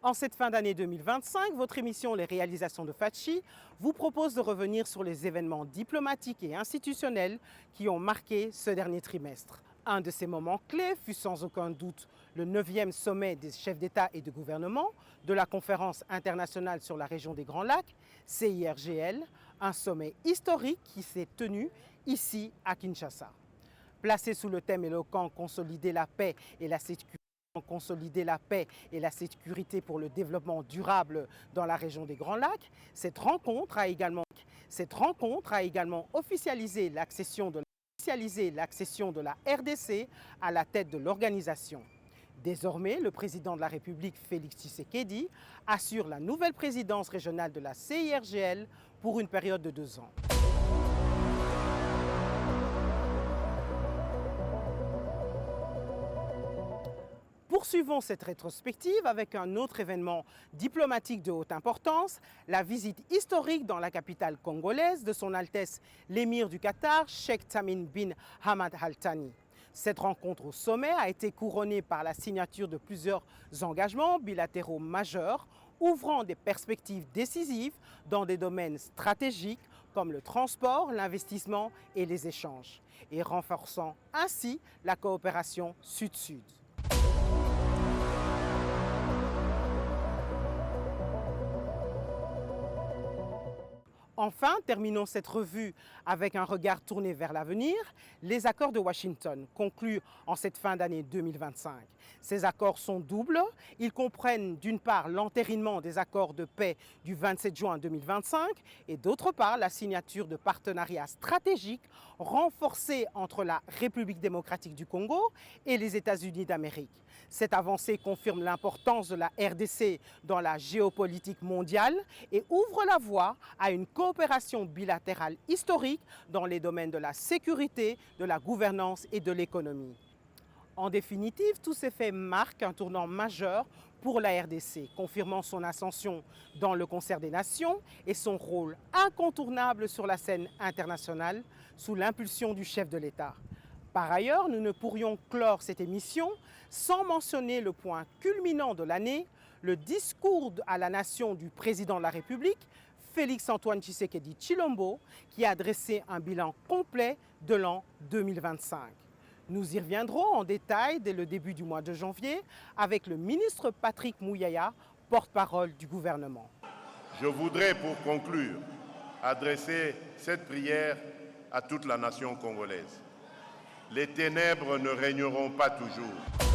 En cette fin d'année 2025, votre émission Les réalisations de Fatchi vous propose de revenir sur les événements diplomatiques et institutionnels qui ont marqué ce dernier trimestre. Un de ces moments clés fut sans aucun doute le 9e sommet des chefs d'État et de gouvernement de la Conférence internationale sur la région des Grands Lacs, CIRGL, un sommet historique qui s'est tenu ici à Kinshasa. Placé sous le thème éloquent « Consolider la paix et la sécurité pour le développement durable dans la région des Grands Lacs, cette rencontre a également officialisé l'accession de la RDC à la tête de l'organisation. Désormais, le président de la République, Félix Tshisekedi, assure la nouvelle présidence régionale de la CIRGL pour une période de 2 ans. Poursuivons cette rétrospective avec un autre événement diplomatique de haute importance, la visite historique dans la capitale congolaise de son Altesse l'émir du Qatar, Sheikh Tamim bin Hamad Al Thani. Cette rencontre au sommet a été couronnée par la signature de plusieurs engagements bilatéraux majeurs, ouvrant des perspectives décisives dans des domaines stratégiques comme le transport, l'investissement et les échanges, et renforçant ainsi la coopération sud-sud. Enfin, terminons cette revue avec un regard tourné vers l'avenir, les accords de Washington, conclus en cette fin d'année 2025. Ces accords sont doubles. Ils comprennent d'une part l'entérinement des accords de paix du 27 juin 2025 et d'autre part la signature de partenariats stratégiques renforcés entre la République démocratique du Congo et les États-Unis d'Amérique. Cette avancée confirme l'importance de la RDC dans la géopolitique mondiale et ouvre la voie à une coopération bilatérale historique dans les domaines de la sécurité, de la gouvernance et de l'économie. En définitive, tous ces faits marquent un tournant majeur pour la RDC, confirmant son ascension dans le concert des nations et son rôle incontournable sur la scène internationale sous l'impulsion du chef de l'État. Par ailleurs, nous ne pourrions clore cette émission sans mentionner le point culminant de l'année, le discours à la nation du président de la République, Félix-Antoine Tshisekedi Tshilombo, qui a dressé un bilan complet de l'an 2025. Nous y reviendrons en détail dès le début du mois de janvier avec le ministre Patrick Mouyaya, porte-parole du gouvernement. Je voudrais pour conclure adresser cette prière à toute la nation congolaise. Les ténèbres ne régneront pas toujours.